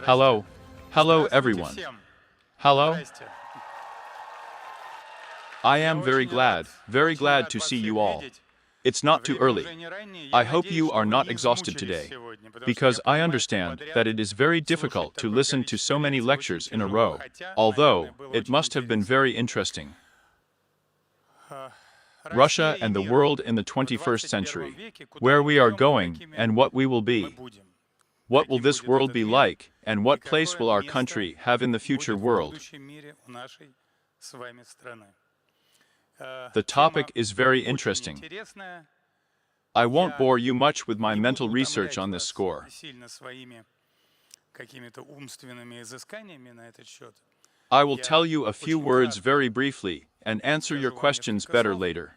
Hello. Hello, everyone. Hello. I am very glad to see you all. It's not too early. I hope you are not exhausted today, because I understand that it is very difficult to listen to so many lectures in a row, although it must have been very interesting. Russia and the world in the 21st century, where we are going and what we will be. What will this world be like, and what place will our country have in the future world? The topic is very interesting. I won't bore you much with my mental research on this score. I will tell you a few words very briefly and answer your questions better later.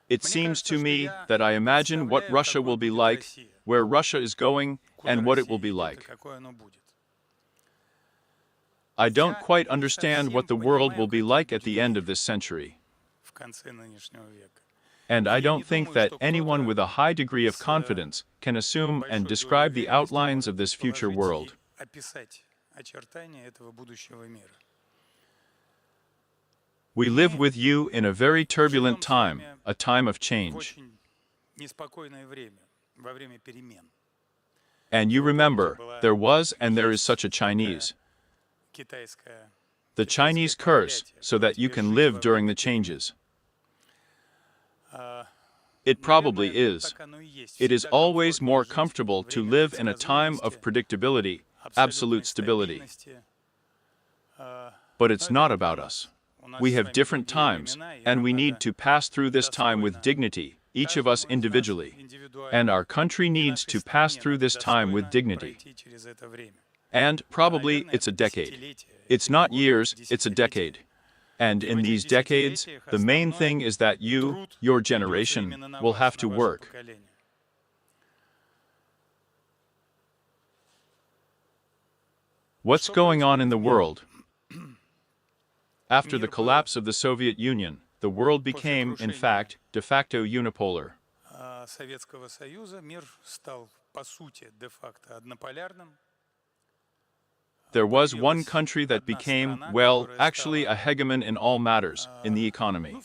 It seems to me that I imagine what Russia will be like, where Russia is going, and what it will be like. I don't quite understand what the world will be like at the end of this century. And I don't think that anyone with a high degree of confidence can assume and describe the outlines of this future world. We live with you in a very turbulent time, a time of change. And you remember, there was and there is such a Chinese. The Chinese curse, so that you can live during the changes. It probably is. It is always more comfortable to live in a time of predictability, absolute stability. But it's not about us. We have different times, and we need to pass through this time with dignity, each of us individually. And our country needs to pass through this time with dignity. And probably it's a decade. It's not years, it's a decade. And in these decades, the main thing is that you, your generation, will have to work. What's going on in the world? After the collapse of the Soviet Union, the world became, in fact, de facto unipolar. There was one country that became, well, actually a hegemon in all matters, in the economy.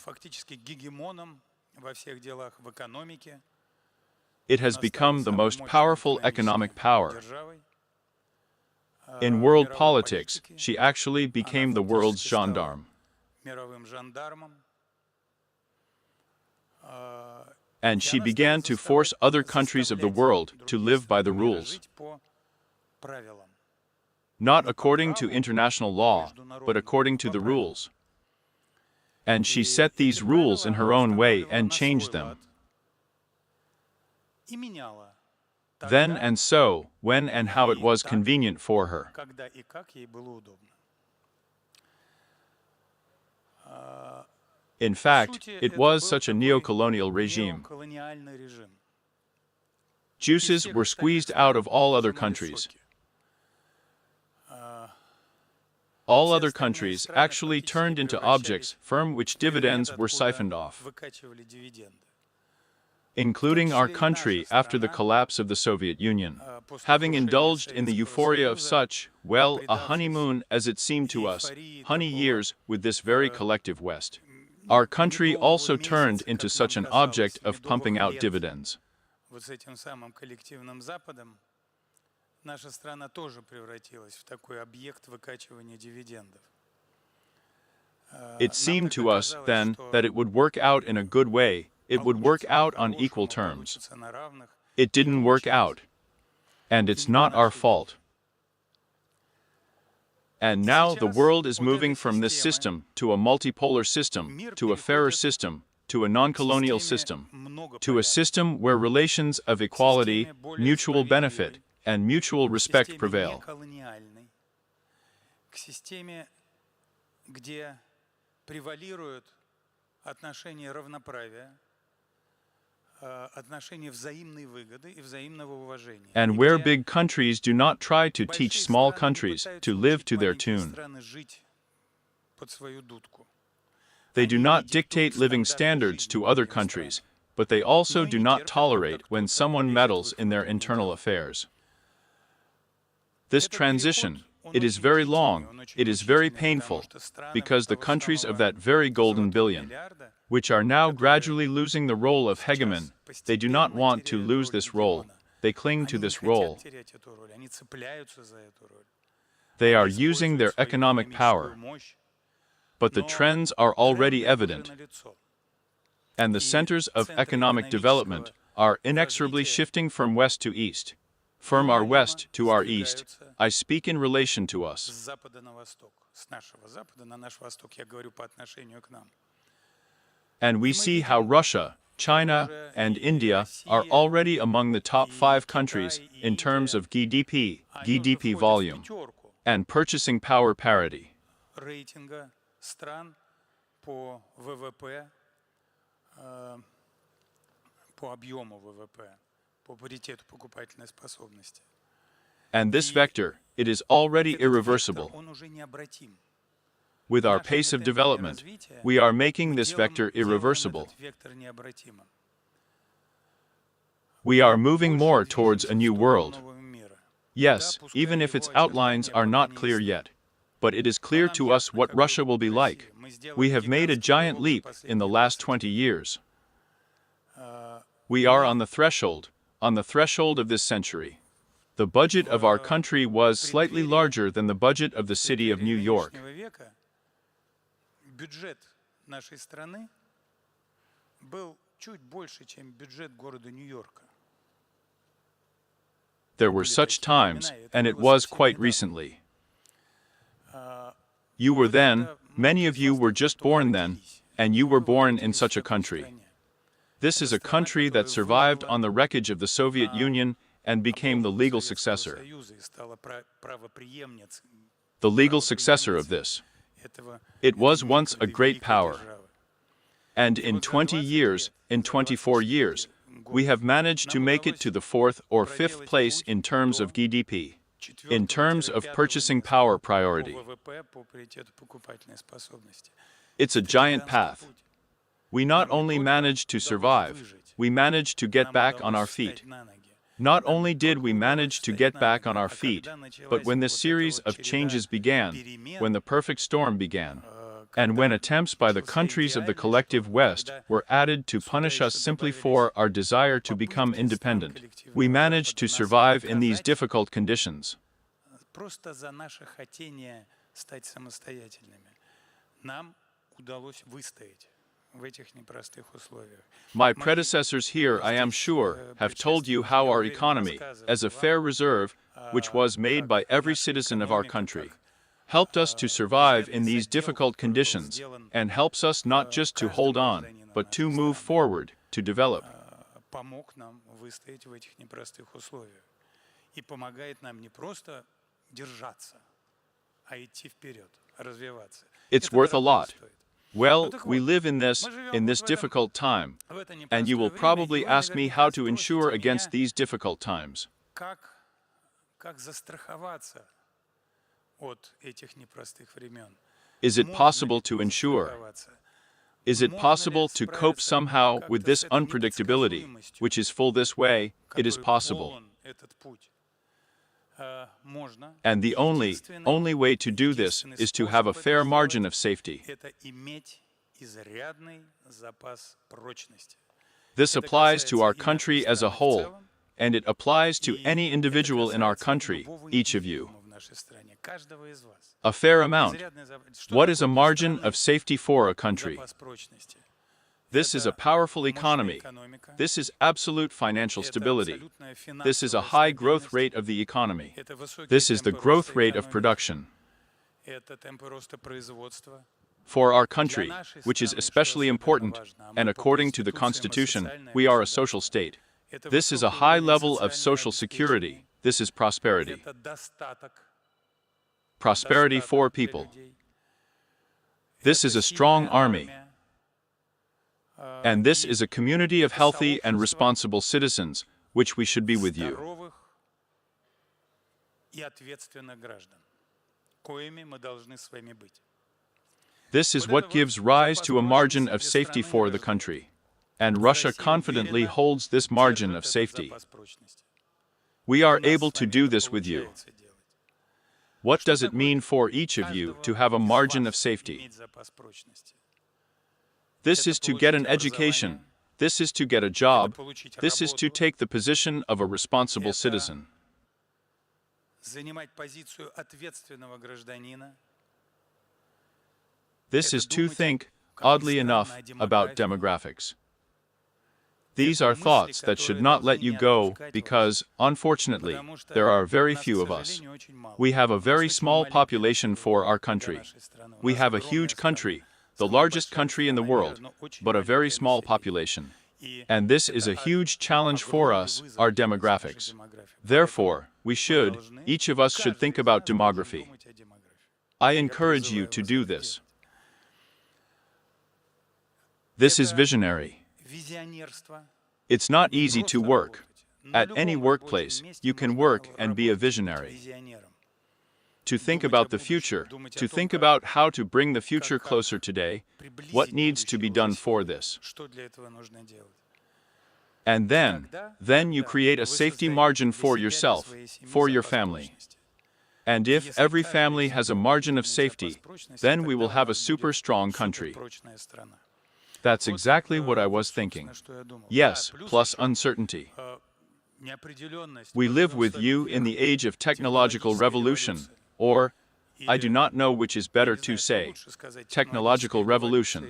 It has become the most powerful economic power. In world politics, she actually became the world's gendarme. And she began to force other countries of the world to live by the rules. Not according to international law, but according to the rules. And she set these rules in her own way and changed them. Then and so, when and how it was convenient for her. In fact, it was such a neocolonial regime. Juices were squeezed out of all other countries. All other countries actually turned into objects from which dividends were siphoned off, including our country after the collapse of the Soviet Union. Having indulged in the euphoria of such, well, a honeymoon as it seemed to us, honey years with this very collective West. Our country also turned into such an object of pumping out dividends. It seemed to us, then, that it would work out in a good way. It would work out on equal terms. It didn't work out. And it's not our fault. And now the world is moving from this system to a multipolar system, to a fairer system, to a non-colonial system, to a system where relations of equality, mutual benefit, and mutual respect prevail. And where big countries do not try to teach small countries to live to their tune. They do not dictate living standards to other countries, but they also do not tolerate when someone meddles in their internal affairs. This transition, it is very long, it is very painful, because the countries of that very golden billion, which are now gradually losing the role of hegemon, they do not want to lose this role, they cling to this role. They are using their economic power, but the trends are already evident, and the centers of economic development are inexorably shifting from west to east. From our west to our east, I speak in relation to us. And we see how Russia, China, and India are already among the top 5 countries in terms of GDP volume, and purchasing power parity. And this vector, it is already irreversible. With our pace of development, we are making this vector irreversible. We are moving more towards a new world. Yes, even if its outlines are not clear yet. But it is clear to us what Russia will be like. We have made a giant leap in the last 20 years. We are on the threshold of this century. The budget of our country was slightly larger than the budget of the city of New York. There were such times, and it was quite recently. You were then, many of you were just born then, and you were born in such a country. This is a country that survived on the wreckage of the Soviet Union and became the legal successor. The legal successor of this. It was once a great power. And in 20 years, in 24 years, we have managed to make it to the 4th or 5th place in terms of GDP, in terms of purchasing power priority. It's a giant path. We not only managed to survive, we managed to get back on our feet. Not only did we manage to get back on our feet, but when this series of changes began, when the perfect storm began, and when attempts by the countries of the collective West were added to punish us simply for our desire to become independent, we managed to survive in these difficult conditions. My predecessors here, I am sure, have told you how our economy, as a fair reserve, which was made by every citizen of our country, helped us to survive in these difficult conditions, and helps us not just to hold on, but to move forward, to develop. It's worth a lot. Well, we live in this difficult time, and you will probably ask me how to ensure against these difficult times. Is it possible to ensure? Is it possible to cope somehow with this unpredictability, which is full this way? It is possible. And the only way to do this is to have a fair margin of safety. This applies to our country as a whole, and it applies to any individual in our country, each of you. A fair amount. What is a margin of safety for a country? This is a powerful economy. This is absolute financial stability. This is a high growth rate of the economy. This is the growth rate of production. For our country, which is especially important, and according to the Constitution, we are a social state. This is a high level of social security. This is prosperity. Prosperity for people. This is a strong army. And this is a community of healthy and responsible citizens, which we should be with you. This is what gives rise to a margin of safety for the country. And Russia confidently holds this margin of safety. We are able to do this with you. What does it mean for each of you to have a margin of safety? This is to get an education. This is to get a job. This is to take the position of a responsible citizen. This is to think, oddly enough, about demographics. These are thoughts that should not let you go because, unfortunately, there are very few of us. We have a very small population for our country. We have a huge country, the largest country in the world, but a very small population. And this is a huge challenge for us, our demographics. Therefore, each of us should think about demography. I encourage you to do this. This is visionary. It's not easy to work. At any workplace, you can work and be a visionary. To think about the future, to think about how to bring the future closer today, what needs to be done for this. And then you create a safety margin for yourself, for your family. And if every family has a margin of safety, then we will have a super strong country. That's exactly what I was thinking. Yes, plus uncertainty. We live with you in the age of technological revolution, or, I do not know which is better to say, technological revolution,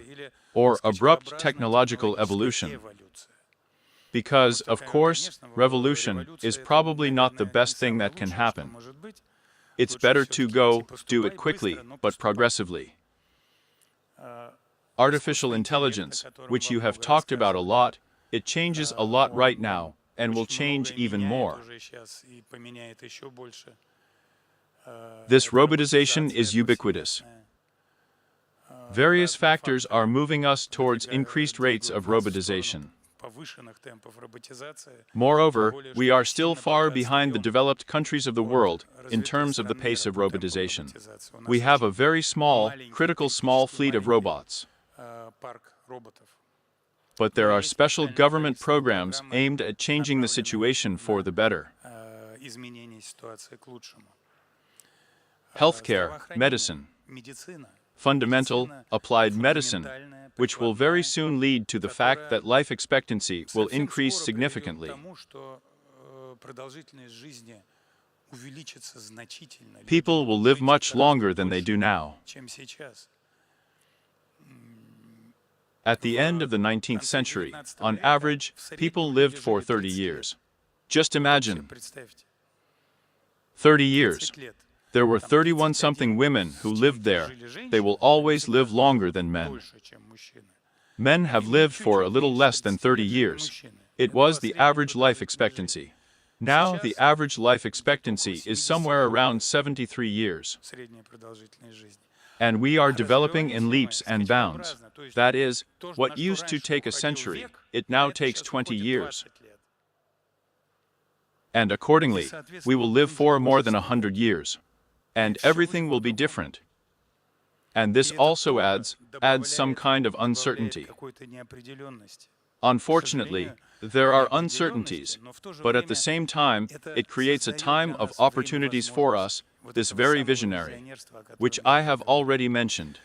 or abrupt technological evolution. Because, of course, revolution is probably not the best thing that can happen. It's better to do it quickly, but progressively. Artificial intelligence, which you have talked about a lot, it changes a lot right now, and will change even more. This robotization is ubiquitous. Various factors are moving us towards increased rates of robotization. Moreover, we are still far behind the developed countries of the world in terms of the pace of robotization. We have a very small, critical small fleet of robots. But there are special government programs aimed at changing the situation for the better. Healthcare, medicine, fundamental, applied medicine, which will very soon lead to the fact that life expectancy will increase significantly. People will live much longer than they do now. At the end of the 19th century, on average, people lived for 30 years. Just imagine. 30 years. There were 31-something women who lived there. They will always live longer than men. Men have lived for a little less than 30 years. It was the average life expectancy. Now the average life expectancy is somewhere around 73 years. And we are developing in leaps and bounds. That is, what used to take a century, it now takes 20 years. And accordingly, we will live for more than 100 years. And everything will be different. And this also adds some kind of uncertainty. Unfortunately, there are uncertainties, but at the same time, it creates a time of opportunities for us, this very visionary, which I have already mentioned.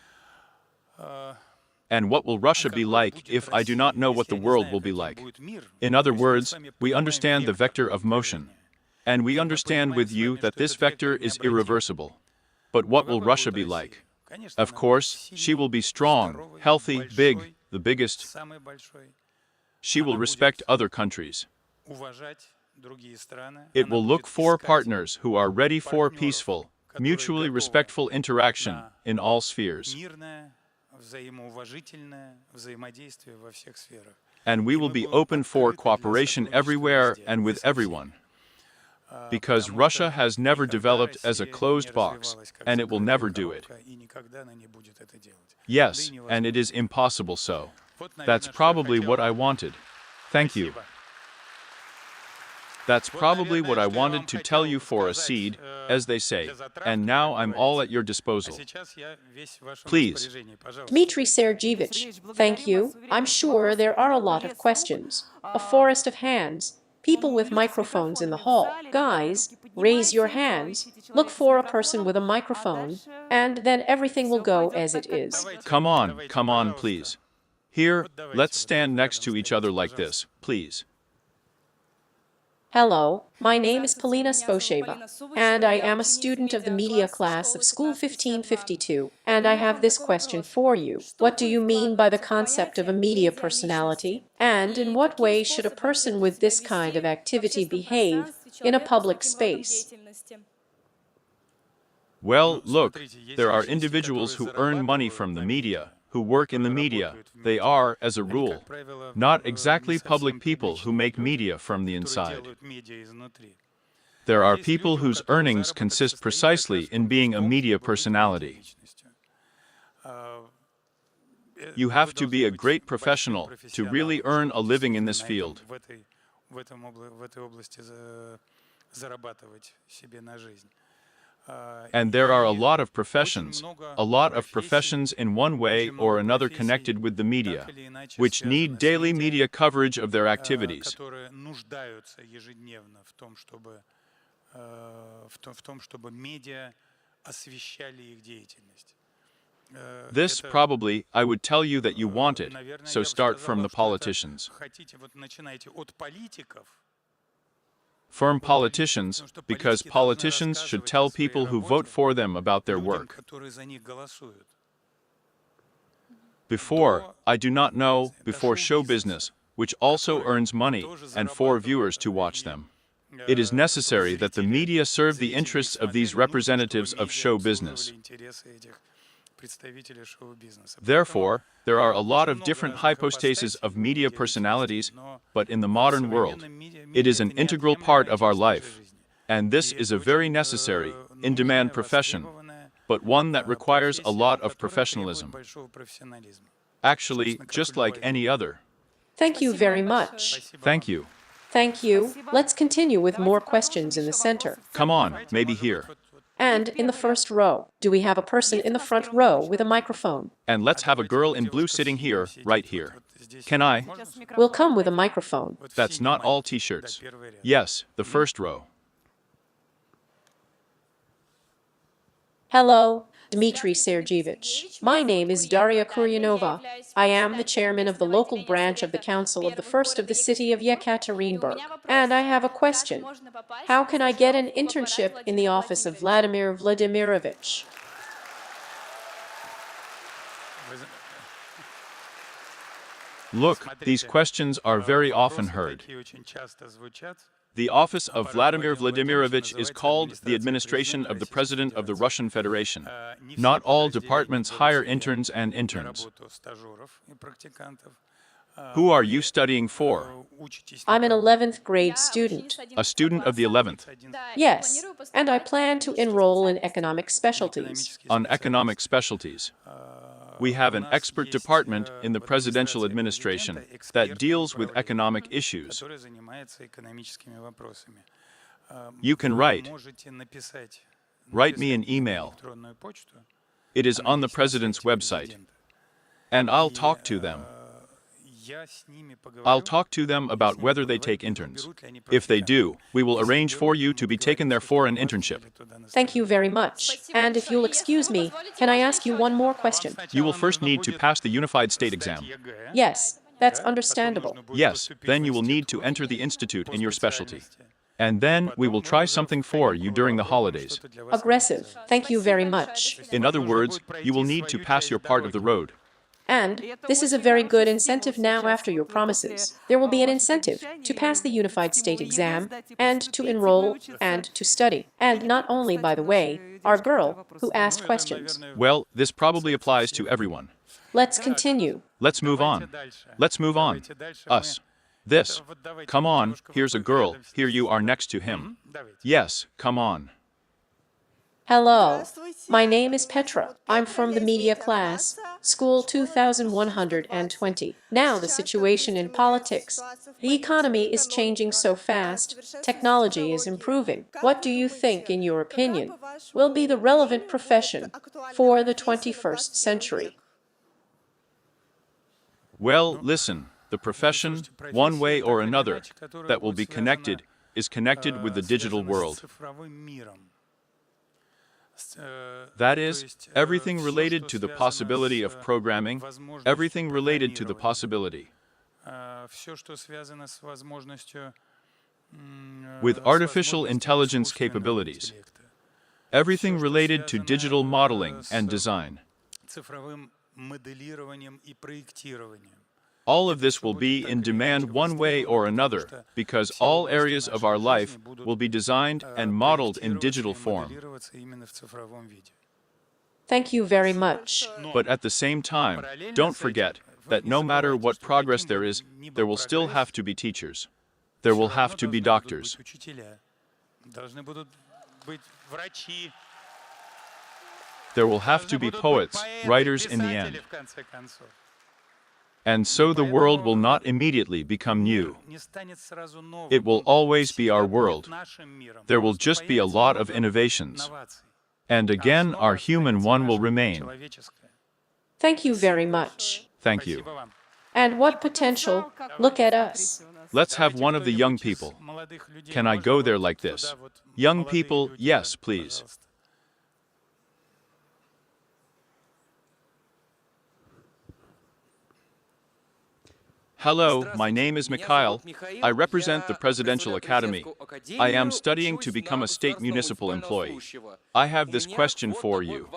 And what will Russia be like if I do not know what the world will be like? In other words, we understand the vector of motion. And we understand with you that this vector is irreversible. But what will Russia be like? Of course, she will be strong, healthy, big, the biggest. She will respect other countries. It will look for partners who are ready for peaceful, mutually respectful interaction in all spheres. And we will be open for cooperation everywhere and with everyone. Because Russia has never developed as a closed box, and it will never do it. Yes, and it is impossible so. That's probably what I wanted. Thank you. That's probably what I wanted to tell you for a seed. as they say, and now I'm all at your disposal. Please. Dmitry Sergeyevich, thank you. I'm sure there are a lot of questions. A forest of hands. People with microphones in the hall. Guys, raise your hands. Look for a person with a microphone, and then everything will go as it is. Come on, please. Here, let's stand next to each other like this, please. Hello, my name is Polina Sposheva, and I am a student of the media class of School 1552, and I have this question for you. What do you mean by the concept of a media personality? And in what way should a person with this kind of activity behave in a public space? Well, look, there are individuals who earn money from the media, who work in the media. They are, as a rule, not exactly public people who make media from the inside. There are people whose earnings consist precisely in being a media personality. You have to be a great professional to really earn a living in this field. And there are a lot of professions in one way or another connected with the media, which need daily media coverage of their activities. This probably, I would tell you that you want it, so start from the politicians. From politicians, because politicians should tell people who vote for them about their work. Before, I do not know, before show business, which also earns money, and for viewers to watch them. It is necessary that the media serve the interests of these representatives of show business. Therefore, there are a lot of different hypostases of media personalities, but in the modern world, it is an integral part of our life, and this is a very necessary, in-demand profession, but one that requires a lot of professionalism. Actually, just like any other. Thank you very much. Thank you. Thank you. Let's continue with more questions in the center. Come on, maybe here. And in the first row, do we have a person in the front row with a microphone? And let's have a girl in blue sitting here, right here. Can I? We'll come with a microphone. That's not all t-shirts. Yes, the first row. Hello, Dmitry Sergeyevich. My name is Daria Kuryanova. I am the chairman of the local branch of the council of the first of the city of Yekaterinburg. And I have a question. How can I get an internship in the office of Vladimir Vladimirovich? Look, these questions are very often heard. The office of Vladimir Vladimirovich is called the administration of the President of the Russian Federation. Not all departments hire interns and interns. Who are you studying for? I'm an 11th grade student. A student of the 11th? Yes, and I plan to enroll in economic specialties. On economic specialties. We have an expert department in the presidential administration that deals with economic issues. You can write me an email. It is on the president's website. And I'll talk to them. I'll talk to them about whether they take interns. If they do, we will arrange for you to be taken there for an internship. Thank you very much. And if you'll excuse me, can I ask you one more question? You will first need to pass the Unified State exam. Yes, that's understandable. Yes, then you will need to enter the institute in your specialty. And then we will try something for you during the holidays. Aggressive. Thank you very much. In other words, you will need to pass your part of the road. And this is a very good incentive now after your promises. There will be an incentive to pass the Unified State exam and to enroll and to study. And not only, by the way, our girl who asked questions. Well, this probably applies to everyone. Let's continue. Let's move on. Let's move on. Us. This. Come on, here's a girl. Here you are next to him. Yes, come on. Hello. My name is Petra. I'm from the media class, School 2120. Now the situation in politics. The economy is changing so fast, technology is improving. What do you think, in your opinion, will be the relevant profession for the 21st century? Well, listen, the profession, one way or another, that will be connected, is connected with the digital world. That is, everything related to the possibility of programming, everything related to the possibility. With artificial intelligence capabilities, everything related to digital modeling and design. All of this will be in demand one way or another, because all areas of our life will be designed and modeled in digital form. Thank you very much. But at the same time, don't forget that no matter what progress there is, there will still have to be teachers. There will have to be doctors. There will have to be poets, writers in the end. And so the world will not immediately become new. It will always be our world. There will just be a lot of innovations. And again, our human one will remain. Thank you very much. Thank you. And what potential? Look at us. Let's have one of the young people. Can I go there like this? Young people, yes, please. Hello, my name is Mikhail. I represent the Presidential Academy. I am studying to become a state municipal employee. I have this question for you.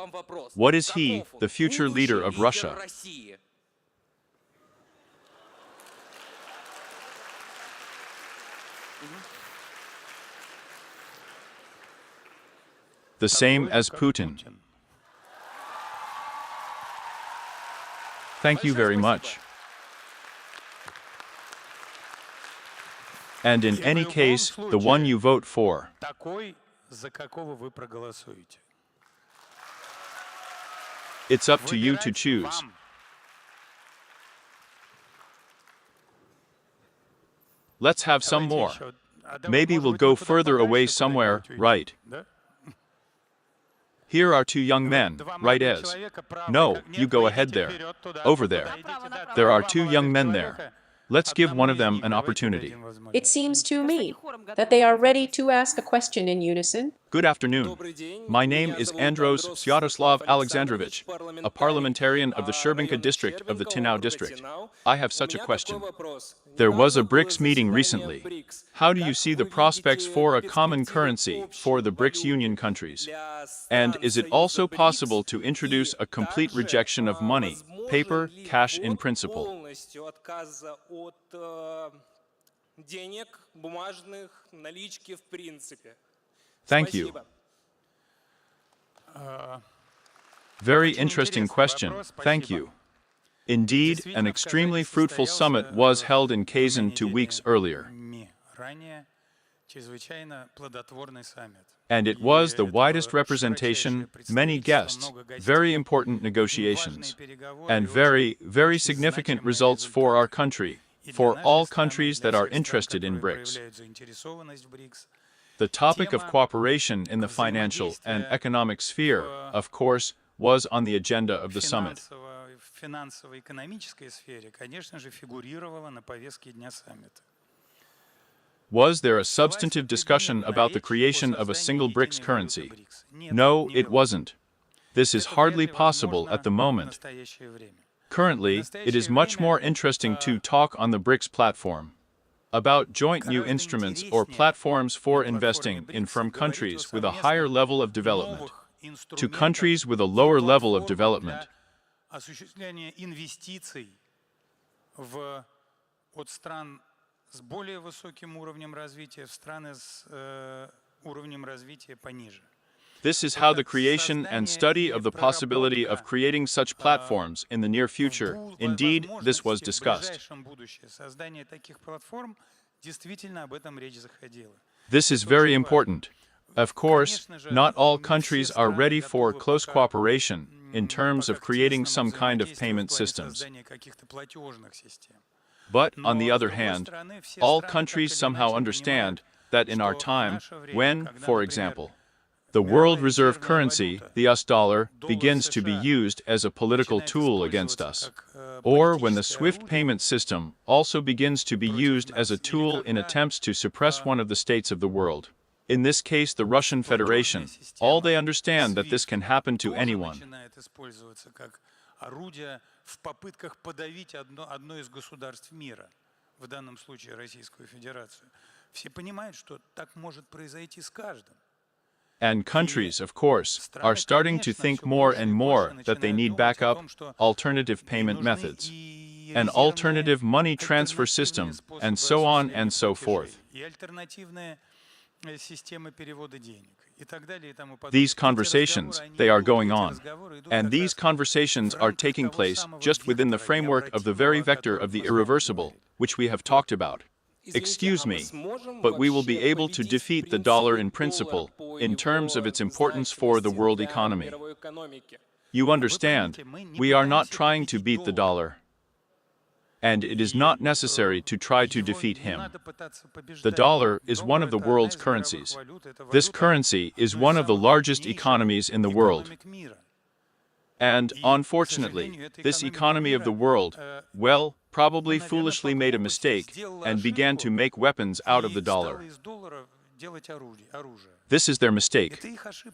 What is he, the future leader of Russia? The same as Putin. Thank you very much. And in any case, the one you vote for. It's up to you to choose. Let's have some more. Maybe we'll go further away somewhere, right? Here are two young men, right as? No, you go ahead there. Over there. There are two young men there. Let's give one of them an opportunity. It seems to me that they are ready to ask a question in unison. Good afternoon. My name is Andros Sviatoslav Alexandrovich, a parliamentarian of the Sherbinka district of the Tinau district. I have such a question. There was a BRICS meeting recently. How do you see the prospects for a common currency for the BRICS union countries? And is it also possible to introduce a complete rejection of money, paper, cash in principle? Thank you. Very interesting question. Thank you. Indeed, an extremely fruitful summit was held in Kazan 2 weeks earlier. And it was the widest representation, many guests, very important negotiations, and very, very significant results for our country, for all countries that are interested in BRICS. The topic of cooperation in the financial and economic sphere, of course, was on the agenda of the summit. Was there a substantive discussion about the creation of a single BRICS currency? No, it wasn't. This is hardly possible at the moment. Currently, it is much more interesting to talk on the BRICS platform about joint new instruments or platforms for investing in from countries with a higher level of development to countries with a lower level of development. С более высоким уровнем развития в страны с уровнем развития пониже. This is how the creation and study of the possibility of creating such platforms in the near future, indeed, this was discussed. This is very important. Of course, not all countries are ready for close cooperation in terms of creating some kind of payment systems. But, on the other hand, all countries somehow understand that in our time, when, for example, the world reserve currency, the US dollar, begins to be used as a political tool against us, or when the SWIFT payment system also begins to be used as a tool in attempts to suppress one of the states of the world, in this case the Russian Federation, all they understand that this can happen to anyone. В попытках подавить одно из государств мира, в данном случае Российскую Федерацию. Все понимают, что так может произойти с каждым. And countries, of course, are starting to think more and more that they need backup, alternative payment methods, an alternative money transfer system, and so on and so forth. These conversations, they are going on. And these conversations are taking place just within the framework of the very vector of the irreversible, which we have talked about. Excuse me, but we will be able to defeat the dollar in principle, in terms of its importance for the world economy. You understand, we are not trying to beat the dollar. And it is not necessary to try to defeat him. The dollar is one of the world's currencies. This currency is one of the largest economies in the world. And, unfortunately, this economy of the world, well, probably foolishly made a mistake and began to make weapons out of the dollar. This is their mistake.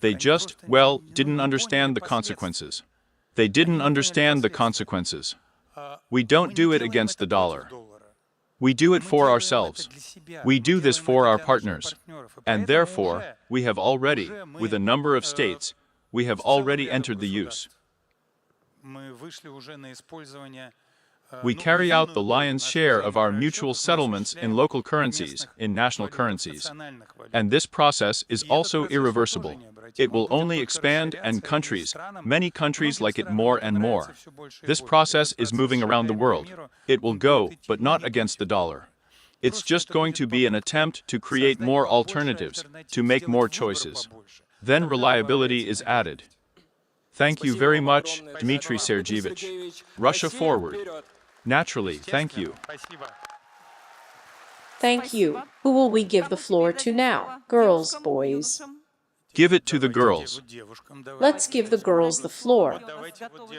They just, well, didn't understand the consequences. They didn't understand the consequences. We don't do it against the dollar. We do it for ourselves. We do this for our partners. And therefore, we have already, with a number of states, we have already entered the use. We carry out the lion's share of our mutual settlements in local currencies, in national currencies. And this process is also irreversible. It will only expand, and countries, many countries like it more and more. This process is moving around the world. It will go, but not against the dollar. It's just going to be an attempt to create more alternatives, to make more choices. Then reliability is added. Thank you very much, Dmitry Sergeyevich. Russia forward. Naturally, thank you. Thank you. Who will we give the floor to now? Girls, boys? Give it to the girls. Let's give the girls the floor.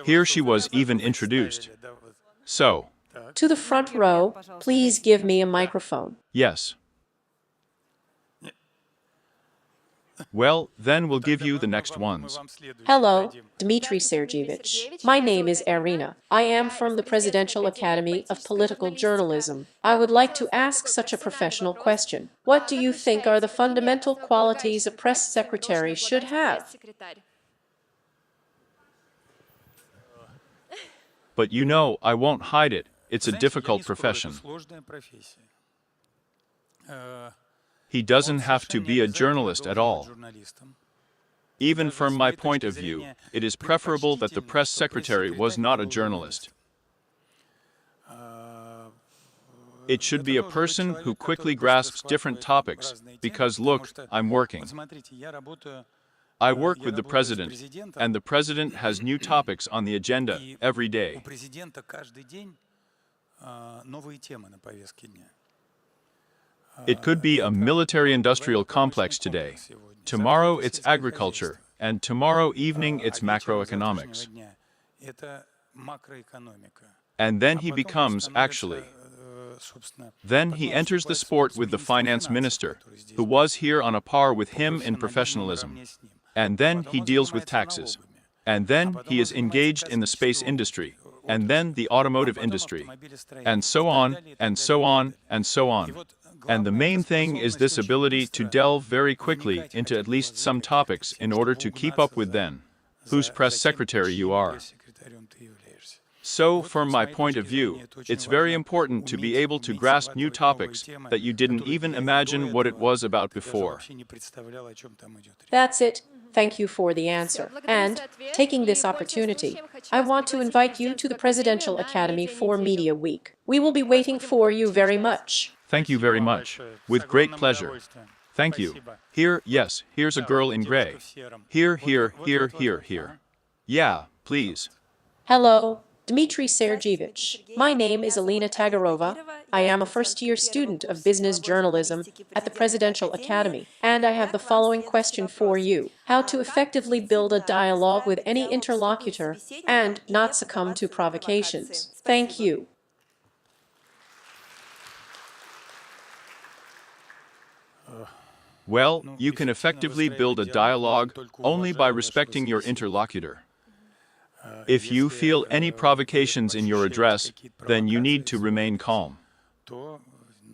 Here she was even introduced. So. To the front row, please give me a microphone. Yes. Well, then we'll give you the next ones. Hello, Dmitry Sergeyevich. My name is Irina. I am from the Presidential Academy of Political Journalism. I would like to ask such a professional question. What do you think are the fundamental qualities a press secretary should have? But you know, I won't hide it. It's a difficult profession. He doesn't have to be a journalist at all. Even from my point of view, it is preferable that the press secretary was not a journalist. It should be a person who quickly grasps different topics, because look, I'm working. I work with the president, and the president has new topics on the agenda every day. It could be a military-industrial complex today. Tomorrow it's agriculture, and tomorrow evening it's macroeconomics. And then he becomes, actually, then he enters the sport with the finance minister, who was here on a par with him in professionalism. And then he deals with taxes. And then he is engaged in the space industry, and then the automotive industry, and so on, and so on, and so on. And the main thing is this ability to delve very quickly into at least some topics in order to keep up with them, whose press secretary you are. So, from my point of view, it's very important to be able to grasp new topics that you didn't even imagine what it was about before. That's it. Thank you for the answer. And, taking this opportunity, I want to invite you to the Presidential Academy for Media Week. We will be waiting for you very much. Thank you very much. With great pleasure. Thank you. Спасибо. Here, yes, here's a Да, girl вот in девушка gray. в сером. Here, Вот, here, вот, here, вот, вот, here, вот. here. Ага. Yeah, please. Hello, Dmitry Sergeyevich. My name is Alina Tagarova. I am a first-year student of business journalism at the Presidential Academy, and I have the following question for you. How to effectively build a dialogue with any interlocutor and not succumb to provocations? Thank you. Well, Ну, you can эффективно effectively build выстраивать a диалог dialogue можно только only by уважая вашего respecting your собеседника. interlocutor. If you Если feel any вы provocations in your ощущаете address, какие-то then you need провокации to в своей remain речи, calm. то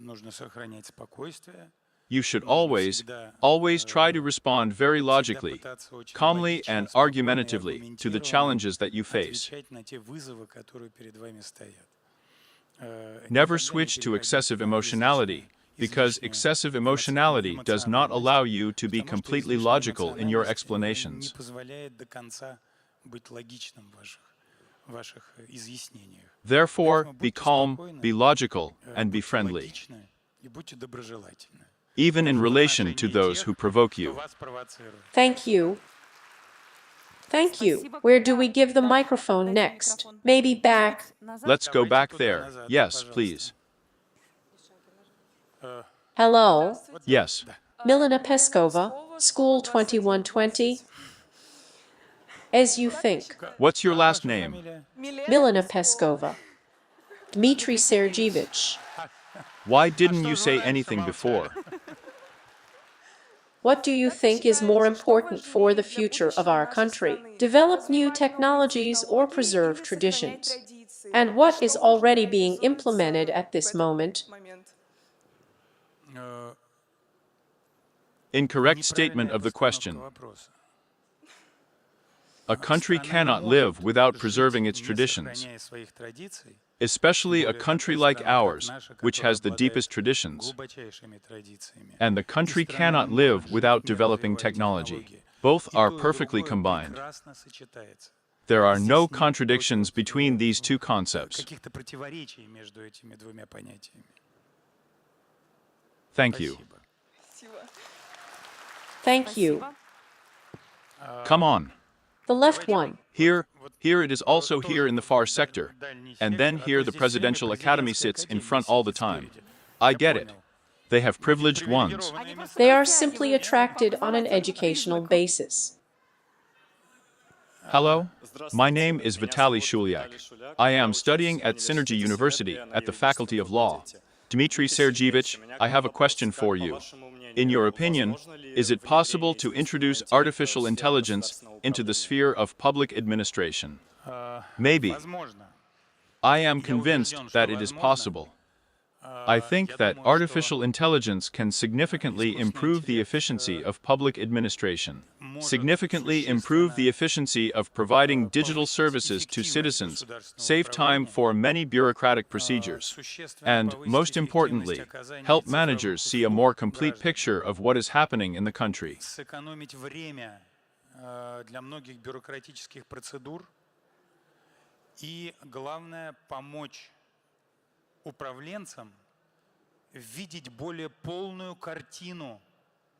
нужно сохранять спокойствие, You should нужно always, всегда always try to respond very всегда logically, пытаться очень calmly логично, and спокойно и argumentatively to the аргументированно challenges that you face. отвечать на те вызовы, которые перед вами стоят. Never Никогда не switch to переходить excessive на emotionality, because излишнее excessive emotionality does not allow you to be потому что completely излишняя logical in your эмоциональность не explanations. позволяет до конца быть логичным в ваших изъяснениях. Therefore, Поэтому be будьте calm, спокойны, be logical, and be будьте friendly, логичны и будьте доброжелательны. even in В relation to отношении those тех, who provoke кто you. вас провоцирует. Thank you. Thank you. Where do we give the microphone next? Maybe back. Let's go Давайте back туда there. назад, Yes, пожалуйста. please. Hello, Вот Yes. да. Milena Peskova, School 2120. As you think. What's your Как last ваша name? фамилия? Milena Peskova. Dmitry Sergeyevich. Why А didn't что you же вы say раньше anything молчали? before? What do you think is more important for the future of our country? Develop new technologies or preserve traditions? And what is already being implemented at this moment? Incorrect statement Неправильная of the постановка question. вопроса. A country Страна не cannot может live without жить, preserving its не traditions, сохраняя своих традиций, especially тем a более country такая like страна, как ours, наша, which которая has the обладает deepest traditions. глубочайшими традициями. And the И country страна не cannot может live жить, without не developing развивая technology. технологии. Both И are то, и perfectly другое combined. прекрасно сочетается. There are Здесь no нет contradictions between these two против- concepts. каких-то противоречий между этими двумя понятиями. Thank you. Спасибо. Thank you. Come on. The left one. Here it is also Тоже here in the far в sector. дальний And сектор, then а то here the здесь всё время Presidential Academy президентская sits in академия front all the сидит time. спереди. I Я get it. понял. They have Люди privileged ones. привилегированные места. They are simply attracted on an educational basis. Hello, my name is Vitaly Shulyak. I am studying at Synergy University at the Faculty of Law. Dmitry Sergeyevich, I have a question for you. In your opinion, is it possible to introduce artificial intelligence into the sphere of public administration? Maybe. Возможно. I am convinced that it is possible. I think that artificial intelligence can significantly improve the efficiency of public administration, significantly improve the efficiency of providing digital services to citizens, save time for many bureaucratic procedures, and, most importantly, help managers see a more complete picture of what is happening in the country. Сэкономить время для многих бюрократических процедур и, главное, помочь управленцам видеть более полную картину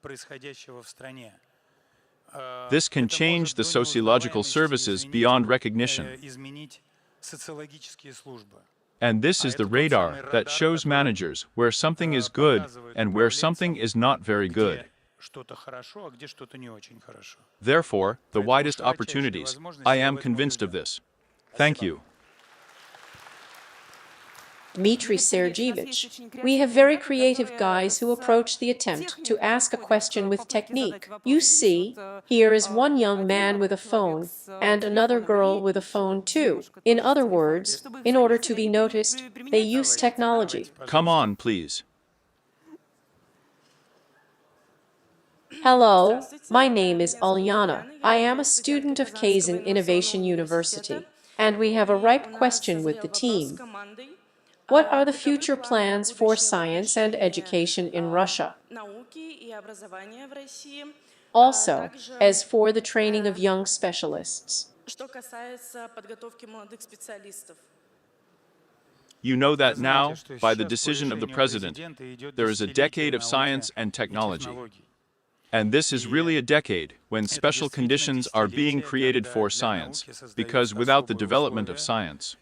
происходящего в стране. This can change the sociological services beyond recognition. Изменить социологические службы. And this is the radar that shows managers where something is good and where something is not very good. Где что-то хорошо, а где что-то не очень хорошо. Therefore, the Поэтому widest широчайшие opportunities. возможности I я am в этом convinced of убежден. this. Thank you. Dmitry Sergeyevich. We have very creative guys who approach the attempt to ask a question with technique. You see, here is one young man with a phone, and another girl with a phone too. In other words, in order to be noticed, they use technology. Come on, please. Hello, my name is Alyana. I am a student of Kazan Innovation University, and we have a ripe question with the team. What are the future plans for science and education in Russia? Also, as for the training of young specialists. You know that now, by the decision of the president, there is a decade of science and technology. And this is really a decade when special conditions are being created for science, because without the development of science,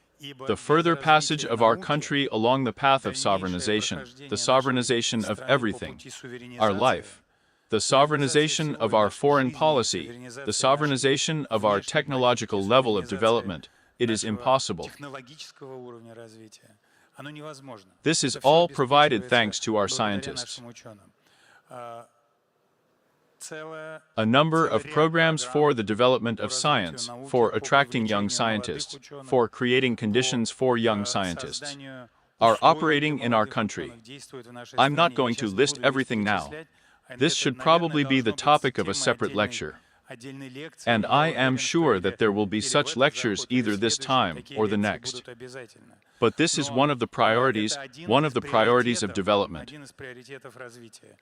the further passage of our country along the path of sovereignization, the sovereignization of everything, our life, the sovereignization of our foreign policy, the sovereignization of our technological level of development, it is impossible. This is all provided thanks to our scientists. A number of programs for the development of science, for attracting young scientists, for creating conditions for young scientists, are operating in our country. I'm not going to list everything now. This should probably be the topic of a separate lecture. And I am sure that there will be such lectures either this time or the next. But this is one of the priorities of development.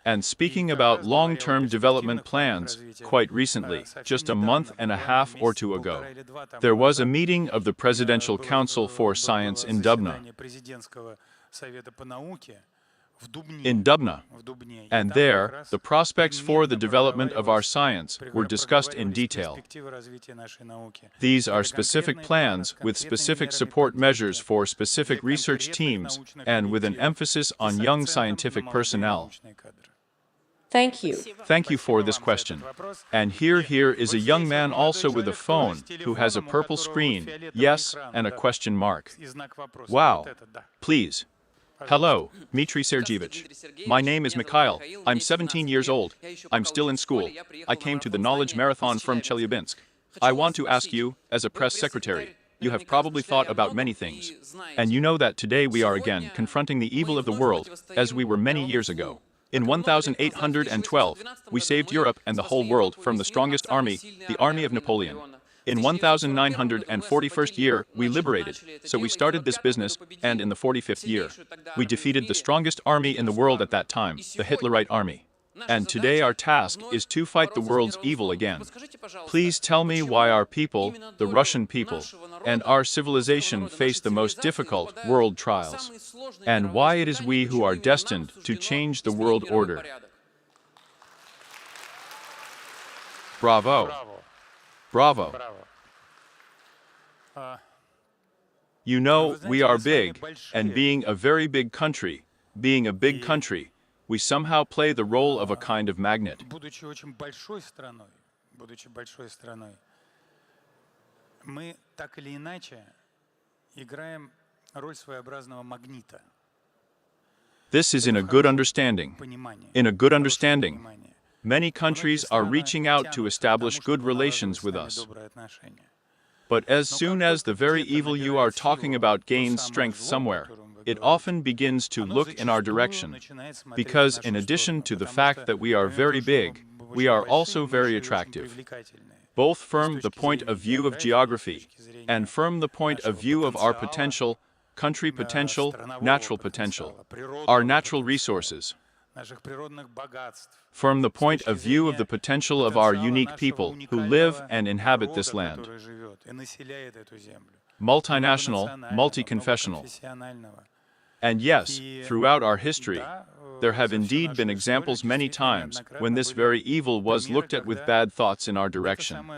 And speaking about long-term development plans, quite recently, just a month and a half or two ago, there was a meeting of the Presidential Council for Science in Dubna. And there, the prospects for the development of our science were discussed in detail. These are specific plans with specific support measures for specific research teams and with an emphasis on young scientific personnel. Thank you. Thank you for this question. And here is a young man also with a phone who has a purple screen, yes, and a question mark. Wow. Please. Hello, Dmitry Sergeyevich. My name is Mikhail. I'm 17 years old. I'm still in school. I came to the Knowledge Marathon from Chelyabinsk. I want to ask you, as a press secretary, you have probably thought about many things. And you know that today we are again confronting the evil of the world, as we were many years ago. In 1812, we saved Europe and the whole world from the strongest army, the army of Napoleon. In 1941st year, we liberated, so we started this business, and in the 45th year, we defeated the strongest army in the world at that time, the Hitlerite army. And today our task is to fight the world's evil again. Please tell me why our people, the Russian people, and our civilization face the most difficult world trials, and why it is we who are destined to change the world order. Bravo. Bravo. You know, we are big, and being a very big country, we somehow play the role of a kind of magnet. This is in a good understanding. Many countries are reaching out to establish good relations with us. But as soon as the very evil you are talking about gains strength somewhere, it often begins to look in our direction. Because in addition to the fact that we are very big, we are also very attractive. Both from the point of view of geography, and from the point of view of our potential, country potential, natural potential, our natural resources. From the point of view of the potential of our unique people who live and inhabit this land. Multinational, multi-confessional. And yes, throughout our history, there have indeed been examples many times when this very evil was looked at with bad thoughts in our direction.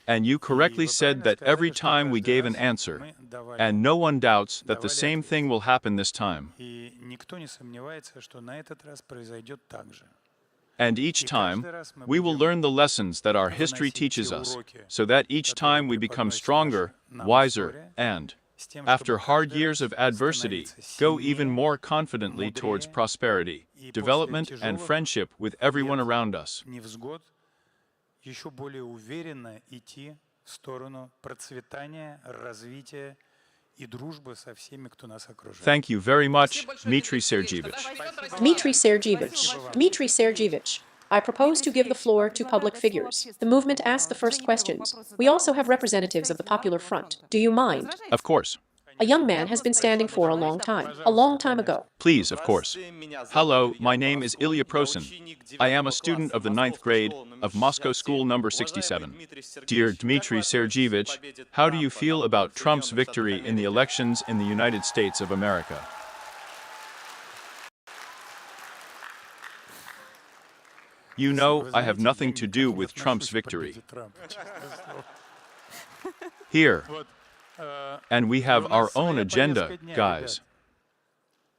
And you correctly said that every time we gave an answer, and no one doubts that the same thing will happen this time. And each time, we will learn the lessons that our history teaches us, so that each time we become stronger, wiser, and, after hard years of adversity, go even more confidently towards prosperity, development, and friendship with everyone around us. Еще более уверенно идти в сторону процветания, развития и дружбы со всеми, кто нас окружает. Thank you very much, Dmitry Sergeyevich. Dmitry Sergeyevich, I propose to give the floor to public figures. The movement asked the first questions. We also have representatives of the Popular Front. Do you mind? Of course. A young man has been standing for a long time ago. Please, of course. Hello, my name is Ilya Prosin. I am a student of the 9th grade of Moscow School number 67. Dear Dmitry Sergeyevich, how do you feel about Trump's victory in the elections in the United States of America? You know, I have nothing to do with Trump's victory. Here. And we have our own agenda, guys.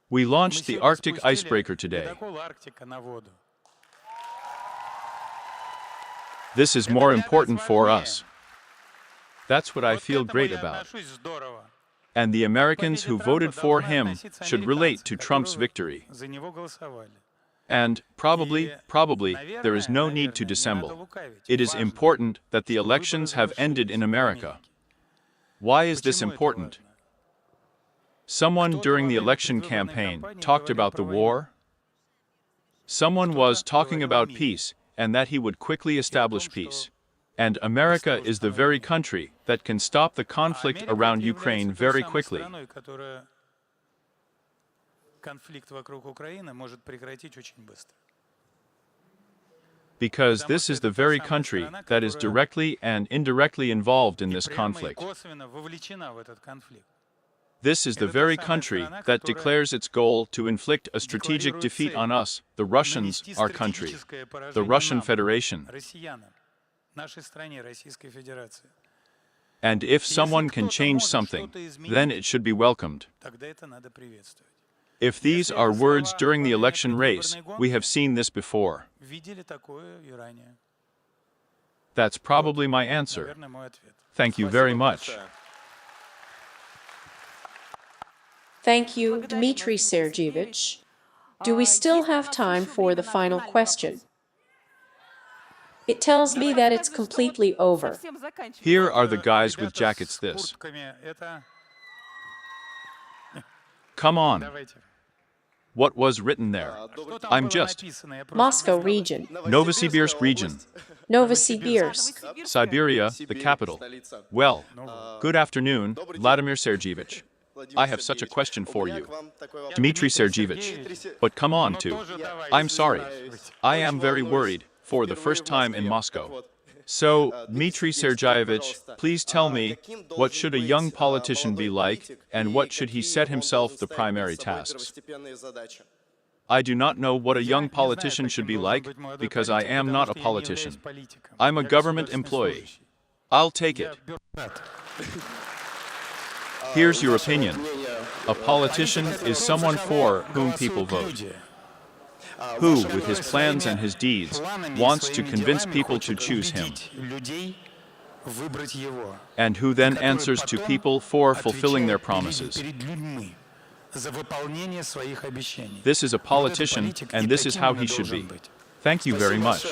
We launched the Arctic icebreaker today. This is more important for us. That's what I feel great about. And the Americans who voted for him should relate to Trump's victory. And probably, there is no need to dissemble. It is important that the elections have ended in America. Why is this important? Someone during the election campaign talked about the war. Someone was talking about peace and that he would quickly establish peace. And America is the very country that can stop the conflict around Ukraine very quickly. Because this is the very country that is directly and indirectly involved in this conflict. This is the very country that declares its goal to inflict a strategic defeat on us, the Russians, our country, the Russian Federation. And if someone can change something, then it should be welcomed. If these are words during the election race, we have seen this before. That's probably my answer. Thank you very much. Thank you, Dmitry Sergeyevich. Do we still have time for the final question? It tells me that it's completely over. Here are the guys with jackets this. Come on. What was written there? I'm just. Moscow region. Novosibirsk region. Novosibirsk. Siberia, the capital. Well, good afternoon, Vladimir Sergeyevich. I have such a question for you. Dmitry Sergeyevich. But come on, too. I'm sorry. I am very worried, for the first time in Moscow. So, Dmitry Sergeyevich, please tell me, what should a young politician be like, and what should he set himself the primary tasks? I do not know what a young politician should be like, because I am not a politician. I'm a government employee. I'll take it. Here's your opinion. A politician is someone for whom people vote. Who, with his plans and his deeds, wants to convince people to choose him, and who then answers to people for fulfilling their promises. This is a politician, and this is how he should be. Thank you very much.